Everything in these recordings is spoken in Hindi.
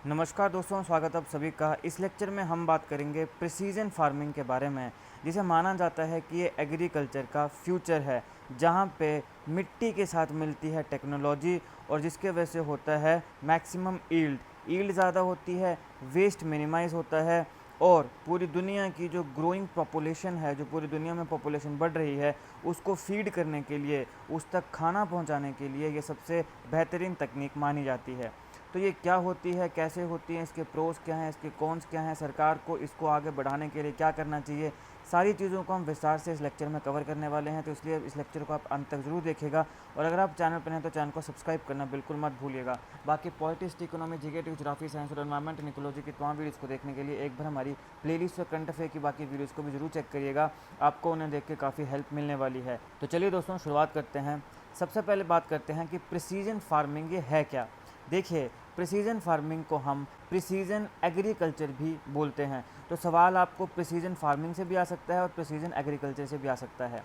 नमस्कार दोस्तों, स्वागत आप सभी का। इस लेक्चर में हम बात करेंगे प्रिसीजन फार्मिंग के बारे में, जिसे माना जाता है कि ये एग्रीकल्चर का फ्यूचर है, जहाँ पे मिट्टी के साथ मिलती है टेक्नोलॉजी और जिसके वजह से होता है मैक्सिमम ईल्ड ज़्यादा होती है, वेस्ट मिनिमाइज़ होता है और पूरी दुनिया की जो ग्रोइंग पॉपुलेशन है, जो पूरी दुनिया में पॉपुलेशन बढ़ रही है, उसको फीड करने के लिए, उस तक खाना पहुंचाने के लिए ये सबसे बेहतरीन तकनीक मानी जाती है। तो ये क्या होती है, कैसे होती है, इसके प्रोस क्या हैं, इसके कॉन्स क्या हैं, सरकार को इसको आगे बढ़ाने के लिए क्या करना चाहिए, सारी चीज़ों को हम विस्तार से इस लेक्चर में कवर करने वाले हैं। तो इसलिए इस लेक्चर को आप अंत तक ज़रूर देखिएगा और अगर आप चैनल पर हैं तो चैनल को सब्सक्राइब करना बिल्कुल मत भूलिएगा। बाकी politics, economy, GK, geography, science और एनवायरमेंट एंड इकोलॉजी की तमाम वीडियोज़ को देखने के लिए एक बार हमारी प्लेलिस्ट और करंट अफेयर की बाकी वीडियोज़ को भी ज़रूर चेक करिएगा, आपको उन्हें देख के काफ़ी हेल्प मिलने वाली है। तो चलिए दोस्तों, शुरुआत करते हैं। सबसे पहले बात करते हैं कि प्रिसीजन फार्मिंग ये है क्या। देखिए, प्रिसीजन फार्मिंग को हम प्रिसीजन एग्रीकल्चर भी बोलते हैं। तो सवाल आपको प्रिसीजन फार्मिंग से भी आ सकता है और प्रिसीजन एग्रीकल्चर से भी आ सकता है।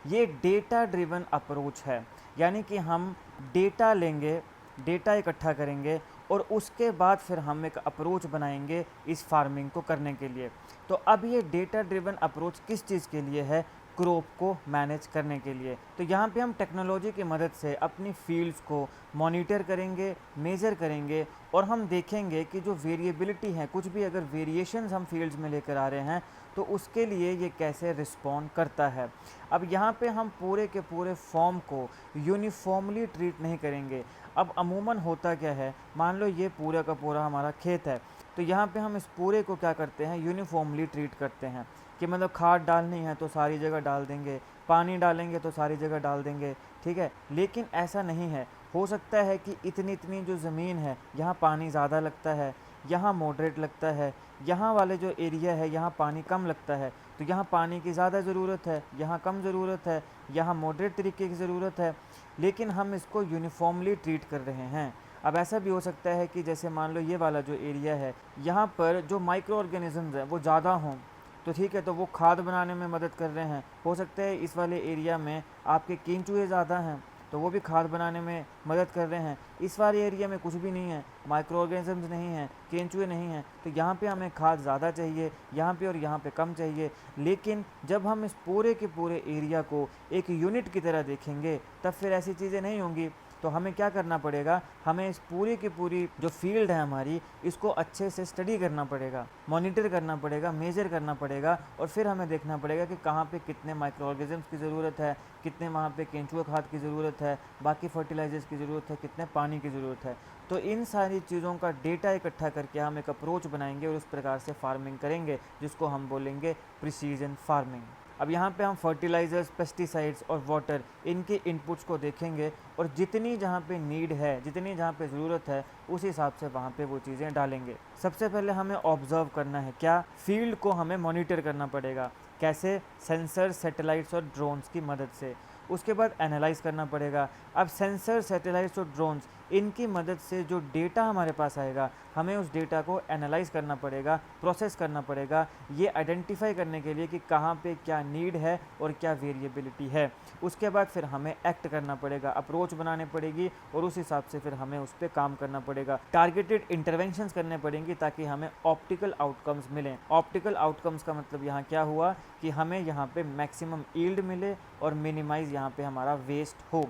ये डेटा ड्रिवन अप्रोच है, यानी कि हम डेटा लेंगे, डेटा इकट्ठा करेंगे और उसके बाद फिर हम एक अप्रोच बनाएंगे इस फार्मिंग को करने के लिए। तो अब ये डेटा ड्रिवन अप्रोच किस चीज़ के लिए है? क्रॉप को मैनेज करने के लिए। तो यहाँ पे हम टेक्नोलॉजी की मदद से अपनी फील्ड्स को मॉनिटर करेंगे, मेज़र करेंगे और हम देखेंगे कि जो वेरिएबिलिटी है, कुछ भी अगर वेरिएशंस हम फील्ड्स में लेकर आ रहे हैं तो उसके लिए ये कैसे रिस्पॉन्ड करता है। अब यहाँ पे हम पूरे के पूरे फॉर्म को यूनिफॉर्मली ट्रीट नहीं करेंगे। अब अमूमन होता क्या है, मान लो ये पूरा का पूरा हमारा खेत है, तो यहाँ पे हम इस पूरे को क्या करते हैं, यूनिफॉर्मली ट्रीट करते हैं कि मतलब खाद डालनी है तो सारी जगह डाल देंगे, पानी डालेंगे तो सारी जगह डाल देंगे, ठीक है। लेकिन ऐसा नहीं है। हो सकता है कि इतनी इतनी जो ज़मीन है, यहाँ पानी ज़्यादा लगता है, यहाँ मॉडरेट लगता है, यहाँ वाले जो एरिया है यहाँ पानी कम लगता है, तो यहाँ पानी की ज़्यादा ज़रूरत है, यहाँ कम ज़रूरत है, यहाँ मॉडरेट तरीके की ज़रूरत है, लेकिन हम इसको यूनिफॉर्मली ट्रीट कर रहे हैं। अब ऐसा भी हो सकता है कि जैसे मान लो ये वाला जो एरिया है, यहाँ पर जो माइक्रो ऑर्गेनिज़म्स हैं वो ज़्यादा हों, तो ठीक है, तो वो खाद बनाने में मदद कर रहे हैं। हो सकता है इस वाले एरिया में आपके केंचुए ज़्यादा हैं, तो वो भी खाद बनाने में मदद कर रहे हैं। इस वाले एरिया में कुछ भी नहीं है, माइक्रो ऑर्गेनिजम्स नहीं हैं, केंचुए नहीं हैं, तो यहाँ पे हमें खाद ज़्यादा चाहिए, यहाँ पे और यहाँ पे कम चाहिए। लेकिन जब हम इस पूरे के पूरे एरिया को एक यूनिट की तरह देखेंगे तब फिर ऐसी चीज़ें नहीं होंगी। तो हमें क्या करना पड़ेगा, हमें इस पूरी की पूरी जो फील्ड है हमारी, इसको अच्छे से स्टडी करना पड़ेगा, मॉनिटर करना पड़ेगा, मेजर करना पड़ेगा और फिर हमें देखना पड़ेगा कि कहाँ पे कितने माइक्रो ऑर्गेनिजम्स की ज़रूरत है, कितने वहाँ पे केंचुआ खाद की ज़रूरत है, बाकी फर्टिलाइजर्स की ज़रूरत है, कितने पानी की ज़रूरत है। तो इन सारी चीज़ों का डेटा इकट्ठा करके हम एक अप्रोच बनाएंगे और उस प्रकार से फार्मिंग करेंगे, जिसको हम बोलेंगे प्रिसीजन फार्मिंग। अब यहाँ पे हम फर्टिलाइज़र्स, पेस्टिसाइड्स और वाटर, इनके इनपुट्स को देखेंगे और जितनी जहाँ पे नीड है, जितनी जहाँ पे ज़रूरत है, उस हिसाब से वहाँ पे वो चीज़ें डालेंगे। सबसे पहले हमें ऑब्ज़र्व करना है, क्या फील्ड को हमें मॉनिटर करना पड़ेगा। कैसे? सेंसर, सैटेलाइट्स और ड्रोन्स की मदद से। उसके बाद एनालाइज करना पड़ेगा। अब सेंसर, सैटेलाइट्स और ड्रोन्स, इनकी मदद से जो डेटा हमारे पास आएगा, हमें उस डेटा को एनालाइज करना पड़ेगा, प्रोसेस करना पड़ेगा, ये आइडेंटिफाई करने के लिए कि कहाँ पे क्या नीड है और क्या वेरिएबिलिटी है। उसके बाद फिर हमें एक्ट करना पड़ेगा, अप्रोच बनाने पड़ेगी और उस हिसाब से फिर हमें उस पर काम करना पड़ेगा। टारगेटेड इंटरवेंशंस करने पड़ेंगी ताकि हमें ऑप्टिकल आउटकम्स मिलें। ऑप्टिकल आउटकम्स का मतलब यहाँ क्या हुआ कि हमें यहाँ पे मैक्सिमम ईल्ड मिले और मिनिमाइज़ यहाँ पे हमारा वेस्ट हो।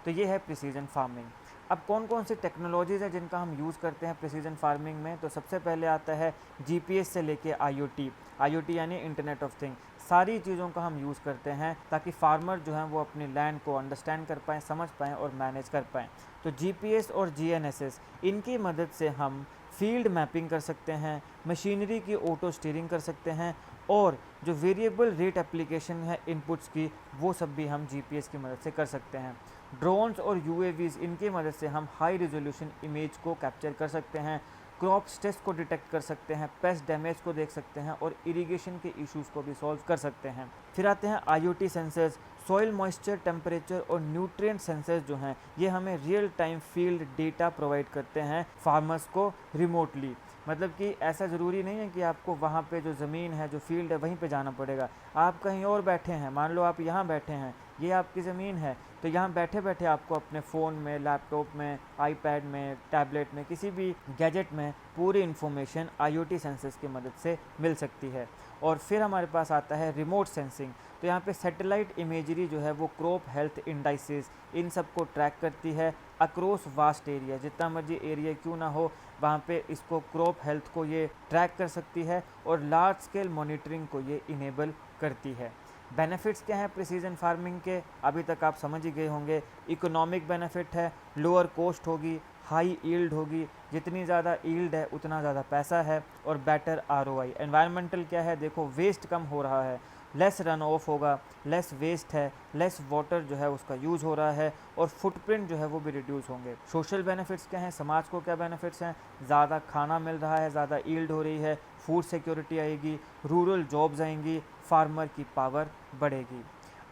तो ये है प्रिसीजन फार्मिंग। अब कौन कौन सी टेक्नोलॉजीज़ हैं जिनका हम यूज़ करते हैं प्रिसीजन फार्मिंग में? तो सबसे पहले आता है जीपीएस से लेके आईओटी। आईओटी यानी इंटरनेट ऑफ थिंग। सारी चीज़ों का हम यूज़ करते हैं ताकि फार्मर जो हैं वो अपनी लैंड को अंडरस्टैंड कर पाएँ, समझ पाएँ और मैनेज कर पाएँ। तो जीपीएस और जीएनएसएस, इनकी मदद से हम फील्ड मैपिंग कर सकते हैं, मशीनरी की ऑटो स्टीयरिंग कर सकते हैं और जो वेरिएबल रेट एप्लीकेशन है इनपुट्स की, वो सब भी हम जीपीएस की मदद से कर सकते हैं। ड्रोन्स और यूएवीज़, इनकी मदद से हम हाई रिजोल्यूशन इमेज को कैप्चर कर सकते हैं, क्रॉप स्ट्रेस को डिटेक्ट कर सकते हैं, पेस्ट डैमेज को देख सकते हैं और इरिगेशन के इश्यूज़ को भी सॉल्व कर सकते हैं। फिर आते हैं IoT sensors. Soil moisture, temperature और न्यूट्रिएंट सेंसर्स जो हैं, ये हमें real time field data provide करते हैं फार्मर्स को रिमोटली। मतलब कि ऐसा ज़रूरी नहीं है कि आपको वहाँ पे जो ज़मीन है, जो फील्ड है, वहीं पे जाना पड़ेगा। आप कहीं और बैठे हैं, मान लो आप यहाँ बैठे हैं, ये आपकी ज़मीन है। तो यहाँ बैठे बैठे आपको अपने फ़ोन में, लैपटॉप में, आईपैड में, टैबलेट में, किसी भी गैजेट में पूरी इन्फॉर्मेशन IoT सेंसर्स की मदद से मिल सकती है। और फिर हमारे पास आता है रिमोट सेंसिंग। तो यहाँ पे सैटेलाइट इमेजरी जो है वो क्रॉप हेल्थ इंडाइसेस इन सब को ट्रैक करती है अक्रॉस वास्ट एरिया, जितना मर्जी एरिया क्यों ना हो वहाँ पे इसको क्रॉप हेल्थ को ये ट्रैक कर सकती है और लार्ज स्केल मॉनिटरिंग को ये इनेबल करती है। बेनिफिट्स क्या हैं प्रिसीजन फार्मिंग के, अभी तक आप समझ ही गए होंगे। इकोनॉमिक बेनिफिट है, लोअर कॉस्ट होगी, हाई ईल्ड होगी, जितनी ज़्यादा ईल्ड है उतना ज़्यादा पैसा है, और बेटर ROI। एनवायरमेंटल क्या है, देखो वेस्ट कम हो रहा है, लेस रन ऑफ होगा, लेस वेस्ट है, लेस वाटर जो है उसका यूज़ हो रहा है, और फुटप्रिंट जो है वो भी रिड्यूस होंगे। सोशल बेनिफिट्स क्या हैं, समाज को क्या बेनिफिट्स हैं, ज़्यादा खाना मिल रहा है, ज़्यादा ईल्ड हो रही है, फूड सिक्योरिटी आएगी, रूरल जॉब्स आएंगी, फार्मर की पावर बढ़ेगी।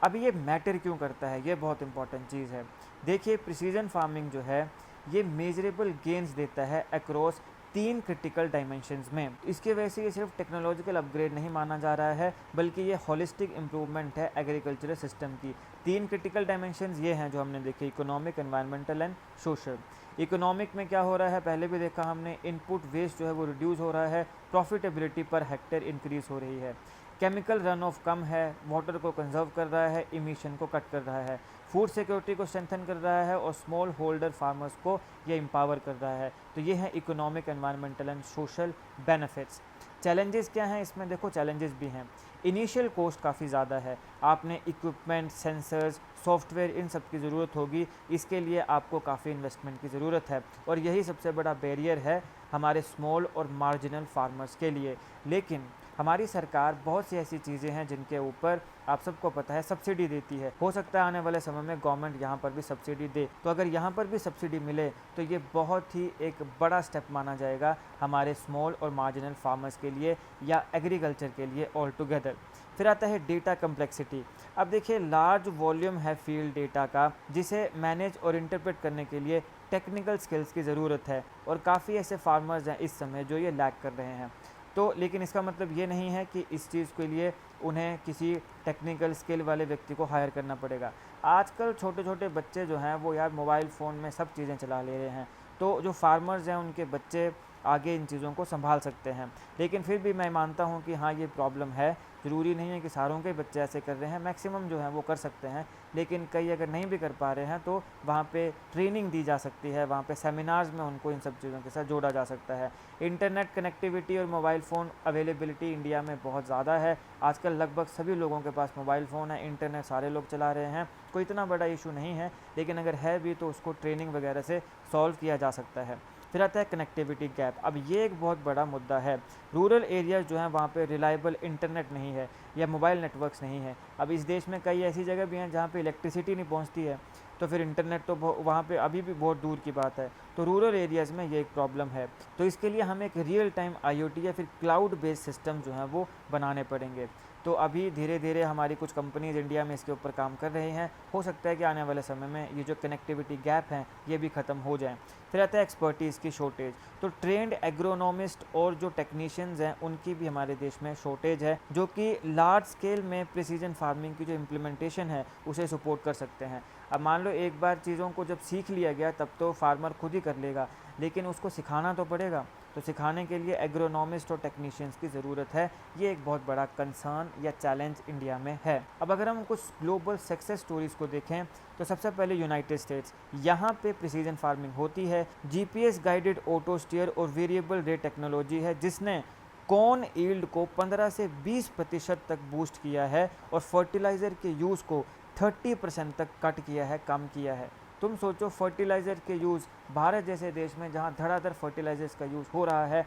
अब ये मैटर क्यों करता है, ये बहुत इंपॉर्टेंट चीज़ है। देखिए प्रिसीजन फार्मिंग जो है ये मेजरेबल गेन्स देता है अक्रॉस 3 क्रिटिकल डायमेंशंस में। इसकी वजह से ये सिर्फ टेक्नोलॉजिकल अपग्रेड नहीं माना जा रहा है, बल्कि ये होलिस्टिक इम्प्रूवमेंट है एग्रीकल्चरल सिस्टम की। 3 क्रिटिकल डायमेंशंस ये हैं जो हमने देखे, economic, environmental and social. Economic में क्या हो रहा है, पहले भी देखा हमने, इनपुट वेस्ट जो है वो रिड्यूस हो रहा है, प्रॉफिटेबिलिटी पर हेक्टेयर इंक्रीज हो रही है, केमिकल रन ऑफ कम है, वाटर को कंजर्व कर रहा है, इमिशन को कट कर रहा है, फूड सिक्योरिटी को स्ट्रेंथन कर रहा है, और स्मॉल होल्डर फार्मर्स को ये एम्पावर कर रहा है। तो ये है economic, environmental and social benefits. Challenges क्या हैं इसमें, देखो चैलेंजेस भी हैं। इनिशियल कॉस्ट काफ़ी ज़्यादा है, आपने इक्विपमेंट, सेंसर्स, सॉफ्टवेयर इन सब की ज़रूरत होगी, इसके लिए आपको काफ़ी इन्वेस्टमेंट की ज़रूरत है, और यही सबसे बड़ा बैरियर है हमारे स्मॉल और मार्जिनल फार्मर्स के लिए। लेकिन हमारी सरकार बहुत सी ऐसी चीज़ें हैं जिनके ऊपर आप सबको पता है सब्सिडी देती है। हो सकता है आने वाले समय में गवर्नमेंट यहाँ पर भी सब्सिडी दे, तो अगर यहाँ पर भी सब्सिडी मिले तो ये बहुत ही एक बड़ा स्टेप माना जाएगा हमारे स्मॉल और मार्जिनल फार्मर्स के लिए या एग्रीकल्चर के लिए ऑल टुगेदर। फिर आता है डेटा कम्प्लेक्सिटी। अब देखिए लार्ज वॉल्यूम है फील्ड डेटा का, जिसे मैनेज और इंटरप्रेट करने के लिए टेक्निकल स्किल्स की ज़रूरत है, और काफ़ी ऐसे फार्मर्स हैं इस समय जो ये लैक कर रहे हैं। तो लेकिन इसका मतलब ये नहीं है कि इस चीज़ के लिए उन्हें किसी टेक्निकल स्किल वाले व्यक्ति को हायर करना पड़ेगा। आजकल छोटे छोटे बच्चे जो हैं वो यार मोबाइल फ़ोन में सब चीज़ें चला ले रहे हैं, तो जो फार्मर्स हैं उनके बच्चे आगे इन चीज़ों को संभाल सकते हैं। लेकिन फिर भी मैं मानता हूँ कि हाँ ये प्रॉब्लम है, ज़रूरी नहीं है कि सारों के बच्चे ऐसे कर रहे हैं, मैक्सिमम जो हैं वो कर सकते हैं, लेकिन कई अगर नहीं भी कर पा रहे हैं तो वहाँ पे ट्रेनिंग दी जा सकती है, वहाँ पे सेमिनार्स में उनको इन सब चीज़ों के साथ जोड़ा जा सकता है। इंटरनेट कनेक्टिविटी और मोबाइल फ़ोन अवेलेबिलिटी इंडिया में बहुत ज़्यादा है, आजकल लगभग सभी लोगों के पास मोबाइल फ़ोन है, इंटरनेट सारे लोग चला रहे हैं, कोई इतना बड़ा इशू नहीं है, लेकिन अगर है भी तो उसको ट्रेनिंग वगैरह से सॉल्व किया जा सकता है। फिर आता है कनेक्टिविटी गैप। अब ये एक बहुत बड़ा मुद्दा है, रूरल एरियाज़ जो हैं वहाँ पे रिलायबल इंटरनेट नहीं है या मोबाइल नेटवर्क्स नहीं है। अब इस देश में कई ऐसी जगह भी हैं जहाँ पे इलेक्ट्रिसिटी नहीं पहुँचती है, तो फिर इंटरनेट तो वहाँ पे अभी भी बहुत दूर की बात है। तो रूरल एरियाज़ में ये एक प्रॉब्लम है, तो इसके लिए हमें एक रियल टाइम IoT या फिर क्लाउड बेस्ड सिस्टम जो हैं वो बनाने पड़ेंगे। तो अभी धीरे धीरे हमारी कुछ कंपनीज इंडिया में इसके ऊपर काम कर रही हैं, हो सकता है कि आने वाले समय में ये जो कनेक्टिविटी गैप हैं ये भी ख़त्म हो जाएं। फिर आता है एक्सपर्टीज़ की शॉर्टेज। तो ट्रेंड एग्रोनॉमिस्ट और जो टेक्नीशियंस हैं उनकी भी हमारे देश में शॉर्टेज है, जो कि लार्ज स्केल में प्रिसीजन फार्मिंग की जो इम्प्लीमेंटेशन है उसे सपोर्ट कर सकते हैं। अब मान लो एक बार चीज़ों को जब सीख लिया गया तब तो फार्मर खुद ही कर लेगा, लेकिन उसको सिखाना तो पड़ेगा, तो सिखाने के लिए एग्रोनॉमिस्ट और टेक्नीशियंस की ज़रूरत है। ये एक बहुत बड़ा कंसर्न या चैलेंज इंडिया में है। अब अगर हम कुछ ग्लोबल सक्सेस स्टोरीज़ को देखें तो सबसे पहले यूनाइटेड स्टेट्स, यहाँ पे प्रिसीजन फार्मिंग होती है। GPS गाइडेड ऑटो स्टीयर और वेरिएबल रेट टेक्नोलॉजी है जिसने कॉर्न यील्ड को 15 से 20% तक बूस्ट किया है और फर्टिलाइज़र के यूज़ को 30% तक कट किया है, कम किया है। तुम सोचो फर्टिलाइज़र के यूज़ भारत जैसे देश में जहाँ धड़ाधड़ फर्टिलाइज़र्स का यूज़ हो रहा है,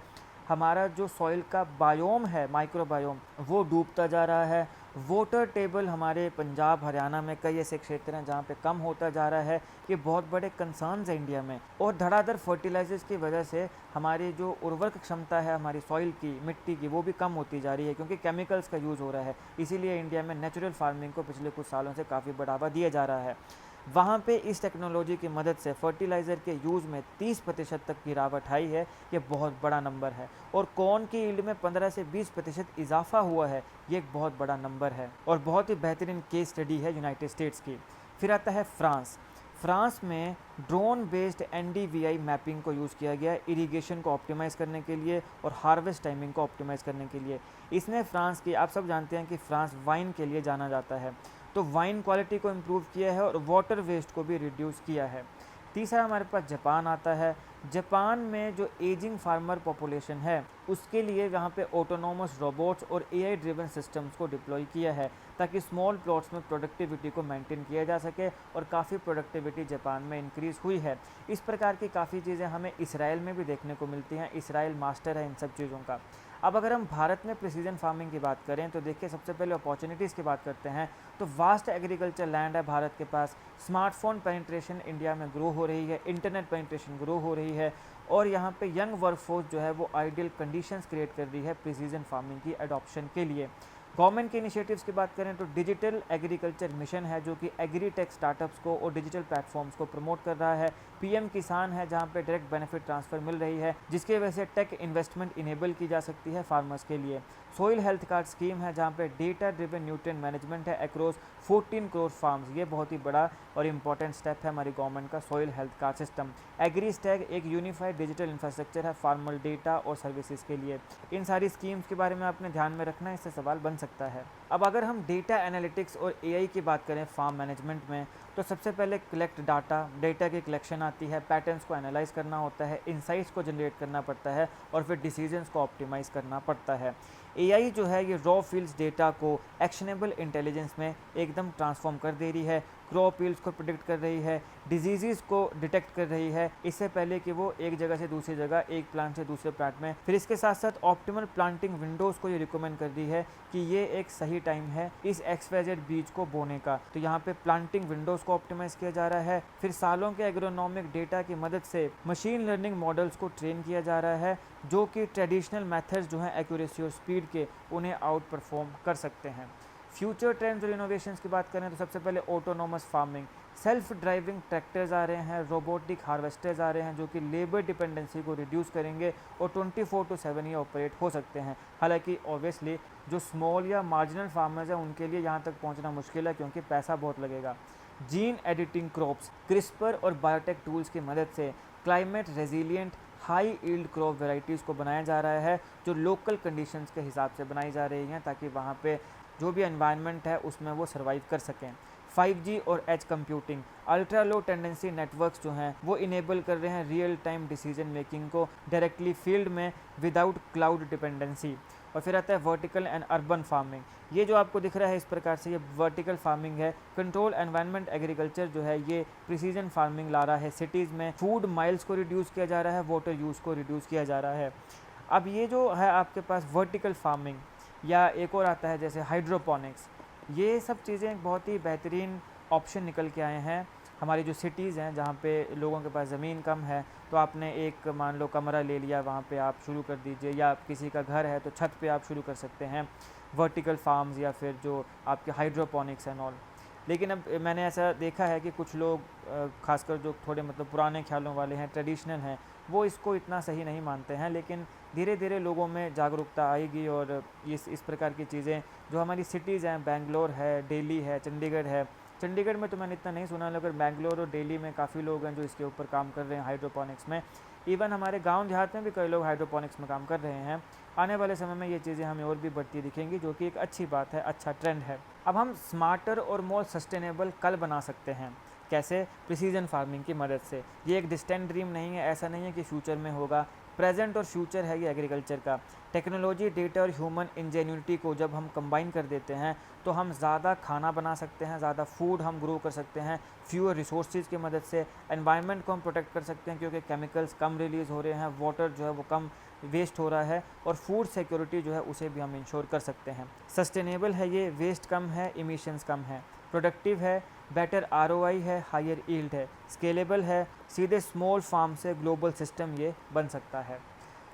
हमारा जो सॉइल का बायोम है, माइक्रोबायोम, वो डूबता जा रहा है। वाटर टेबल हमारे पंजाब, हरियाणा में कई ऐसे क्षेत्र हैं जहाँ पे कम होता जा रहा है। ये बहुत बड़े कंसर्न्स हैं इंडिया में, और धड़ाधड़ फर्टिलाइजर्स की वजह से हमारी जो उर्वरक क्षमता है हमारी सॉइल की, मिट्टी की, वो भी कम होती जा रही है क्योंकि केमिकल्स का यूज़ हो रहा है। इसीलिए इंडिया में नेचुरल फार्मिंग को पिछले कुछ सालों से काफ़ी बढ़ावा दिया जा रहा है। वहाँ पे इस टेक्नोलॉजी की मदद से फर्टिलाइज़र के यूज़ में 30% तक गिरावट आई है। ये बहुत बड़ा नंबर है। और कॉर्न की यील्ड में 15 से 20% इजाफा हुआ है। ये एक बहुत बड़ा नंबर है और बहुत ही बेहतरीन केस स्टडी है यूनाइटेड स्टेट्स की। फिर आता है फ्रांस। फ्रांस में ड्रोन बेस्ड NDVI मैपिंग को यूज़ किया गया इरिगेशन को ऑप्टिमाइज़ करने के लिए और हार्वेस्ट टाइमिंग को ऑप्टिमाइज़ करने के लिए। इसने फ्रांस की, आप सब जानते हैं कि फ्रांस वाइन के लिए जाना जाता है, तो वाइन क्वालिटी को इम्प्रूव किया है और वाटर वेस्ट को भी रिड्यूस किया है। तीसरा हमारे पास जापान आता है। जापान में जो एजिंग फार्मर पॉपुलेशन है उसके लिए यहाँ पे ऑटोनोमस रोबोट्स और AI ड्रिवन सिस्टम्स को डिप्लॉय किया है ताकि स्मॉल प्लॉट्स में प्रोडक्टिविटी को मेंटेन किया जा सके और काफ़ी प्रोडक्टिविटी जापान में इंक्रीज़ हुई है। इस प्रकार की काफ़ी चीज़ें हमें इसराइल में भी देखने को मिलती हैं। इसराइल मास्टर है इन सब चीज़ों का। अब अगर हम भारत में प्रिसीजन फार्मिंग की बात करें तो देखिए, सबसे पहले अपॉर्चुनिटीज़ की बात करते हैं तो वास्ट एग्रीकल्चर लैंड है भारत के पास। स्मार्टफोन पेनिट्रेशन इंडिया में ग्रो हो रही है, इंटरनेट पेनिट्रेशन ग्रो हो रही है और यहाँ पे यंग वर्कफोर्स जो है वो आइडियल कंडीशंस क्रिएट कर रही है प्रिसीजन फार्मिंग की अडॉप्शन के लिए। गवर्नमेंट के इनिशिएटिव्स की बात करें तो डिजिटल एग्रीकल्चर मिशन है जो कि एग्री टेक स्टार्टअप्स को और डिजिटल प्लेटफॉर्म्स को प्रमोट कर रहा है। PM किसान है जहां पे डायरेक्ट बेनिफिट ट्रांसफ़र मिल रही है जिसकी वजह से टेक इन्वेस्टमेंट इनेबल की जा सकती है फार्मर्स के लिए। सोइल हेल्थ कार्ड स्कीम है जहां पे डेटा ड्रिवन न्यूट्रिएंट मैनेजमेंट है अक्रॉस 14 करोड़ फार्म्स। ये बहुत ही बड़ा और इंपॉर्टेंट स्टेप है हमारी गवर्नमेंट का soil health card system. Agri stack एक यूनिफाइड डिजिटल इंफ्रास्ट्रक्चर है फार्मर डेटा और सर्विसेज के लिए। इन सारी स्कीम्स के बारे में आपने ध्यान में रखना है, इससे सवाल बन सकता है। अब अगर हम डेटा एनालिटिक्स और AI की बात करें फार्म मैनेजमेंट में तो सबसे पहले कलेक्ट डेटा की कलेक्शन आती है, पैटर्न्स को एनालाइज करना होता है, इंसाइट्स को जनरेट करना पड़ता है और फिर डिसीजंस को ऑप्टिमाइज़ करना पड़ता है। AI जो है ये रॉ फील्ड्स डेटा को एक्शनेबल इंटेलिजेंस में एकदम ट्रांसफॉर्म कर दे रही है, क्रॉप यील्ड्स को प्रिडिक्ट कर रही है, डिजीज़ को डिटेक्ट कर रही है इससे पहले कि वो एक जगह से दूसरी जगह, एक प्लांट से दूसरे प्लांट में। फिर इसके साथ साथ ऑप्टिमल प्लांटिंग विंडोज़ को ये रिकमेंड कर रही है कि ये एक सही टाइम है इस XYZ बीज को बोने का, तो यहाँ पे प्लांटिंग विंडोज़ को ऑप्टिमाइज़ किया जा रहा है। फिर सालों के एग्रोनॉमिक डेटा की मदद से मशीन लर्निंग मॉडल्स को ट्रेन किया जा रहा है जो कि ट्रेडिशनल मेथड्स जो हैं एक्यूरेसी और स्पीड के, उन्हें आउट परफॉर्म कर सकते हैं। फ्यूचर ट्रेंड्स और इनोवेशंस की बात करें तो सबसे पहले autonomous farming, self driving tractors आ रहे हैं, रोबोटिक हार्वेस्टर्स आ रहे हैं जो कि लेबर डिपेंडेंसी को रिड्यूस करेंगे और 24/7 ये ऑपरेट हो सकते हैं। हालांकि ऑब्वियसली जो स्मॉल या मार्जिनल फार्मर्स हैं उनके लिए यहाँ तक पहुँचना मुश्किल है क्योंकि पैसा बहुत लगेगा। जीन एडिटिंग क्रॉप्स, क्रिस्पर और बायोटेक टूल्स की मदद से climate resilient high yield crop varieties को बनाया जा रहा है जो लोकल कंडीशंस के हिसाब से बनाई जा रही हैं ताकि वहाँ पे जो भी एनवायरनमेंट है उसमें वो सर्वाइव कर सकें। 5G और edge computing, ultra low tendency networks जो हैं वो इनेबल कर रहे हैं रियल टाइम डिसीजन मेकिंग को डायरेक्टली फील्ड में विदाउट क्लाउड डिपेंडेंसी। और फिर आता है वर्टिकल एंड अर्बन फार्मिंग। ये जो आपको दिख रहा है इस प्रकार से ये वर्टिकल फार्मिंग है। कंट्रोल एनवायरनमेंट एग्रीकल्चर जो है ये प्रिसीजन फार्मिंग ला रहा है सिटीज़ में। फूड माइल्स को रिड्यूस किया जा रहा है, वाटर यूज़ को रिड्यूस किया जा रहा है। अब ये जो है आपके पास वर्टिकल फार्मिंग या एक और आता है जैसे हाइड्रोपोनिक्स, ये सब चीज़ें बहुत ही बेहतरीन ऑप्शन निकल के आए हैं। हमारी जो सिटीज़ हैं जहाँ पे लोगों के पास ज़मीन कम है तो आपने एक मान लो कमरा ले लिया, वहाँ पे आप शुरू कर दीजिए, या किसी का घर है तो छत पे आप शुरू कर सकते हैं वर्टिकल फार्म्स या फिर जो आपके हाइड्रोपोनिक्स एंड ऑल। लेकिन अब मैंने ऐसा देखा है कि कुछ लोग खासकर जो थोड़े मतलब पुराने ख्यालों वाले हैं, ट्रेडिशनल हैं, वो इसको इतना सही नहीं मानते हैं। लेकिन धीरे धीरे लोगों में जागरूकता आएगी और इस प्रकार की चीज़ें जो हमारी सिटीज़ हैं, बेंगलोर है, दिल्ली है, चंडीगढ़ है। चंडीगढ़ में तो मैंने इतना नहीं सुना, लेकिन बेंगलोर और दिल्ली में काफ़ी लोग हैं जो इसके ऊपर काम कर रहे हैं हाइड्रोपोनिक्स में। इवन हमारे गांव देहात में भी कई लोग हाइड्रोपोनिक्स में काम कर रहे हैं। आने वाले समय में ये चीज़ें हमें और भी बढ़ती दिखेंगी जो कि एक अच्छी बात है, अच्छा ट्रेंड है। अब हम स्मार्टर और मोर सस्टेनेबल कल बना सकते हैं। कैसे? प्रिसीजन फार्मिंग की मदद से। ये एक डिस्टेंट ड्रीम नहीं है, ऐसा नहीं है कि फ्यूचर में होगा। प्रेजेंट और फ्यूचर है ये एग्रीकल्चर का। टेक्नोलॉजी, डेटा और ह्यूमन इंजेन्यूटी को जब हम कंबाइन कर देते हैं तो हम ज़्यादा खाना बना सकते हैं, ज़्यादा फूड हम ग्रो कर सकते हैं फ्यूअर रिसोर्सेज की मदद से। एनवायरनमेंट को हम प्रोटेक्ट कर सकते हैं क्योंकि केमिकल्स कम रिलीज़ हो रहे हैं, वाटर जो है वो कम वेस्ट हो रहा है, और फूड सिक्योरिटी जो है उसे भी हम इंश्योर कर सकते हैं। सस्टेनेबल है ये, वेस्ट कम है, इमिशंस कम है, प्रोडक्टिव है, बेटर ROI है, हायर यील्ड है, स्केलेबल है, सीधे स्मॉल फार्म से ग्लोबल सिस्टम ये बन सकता है।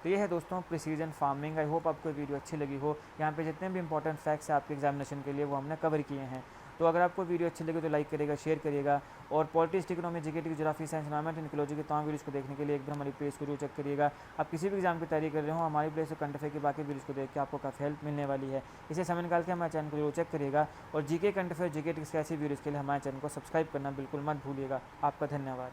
तो ये है दोस्तों प्रिसीजन फार्मिंग। आई होप आपको वीडियो अच्छी लगी हो। यहाँ पे जितने भी इंपॉर्टेंट फैक्ट्स हैं आपके एग्जामिनेशन के लिए वो हमने कवर किए हैं। तो अगर आपको वीडियो अच्छी लगे तो लाइक करिएगा, शेयर करिएगा, और politics, economy, GK, geography, science, environment and ecology के तमाम वीडियोज़ को देखने के लिए एक बार हमारी पेज को जरूर चेक करिएगा। आप किसी भी एग्जाम की तैयारी कर रहे हो, हमारी प्लेस से करंट अफेयर की बाकी वीडियोज़ को देख के आपको काफ़ी हेल्प मिलने वाली है। इसे समय निकाल के हमारे चैनल को जरूर चेक करिएगा, और GK, current affair, GK tricks ऐसी वीडियोज़ के लिए हमारे चैनल को सब्सक्राइब करना बिल्कुल मत भूलिएगा। आपका धन्यवाद।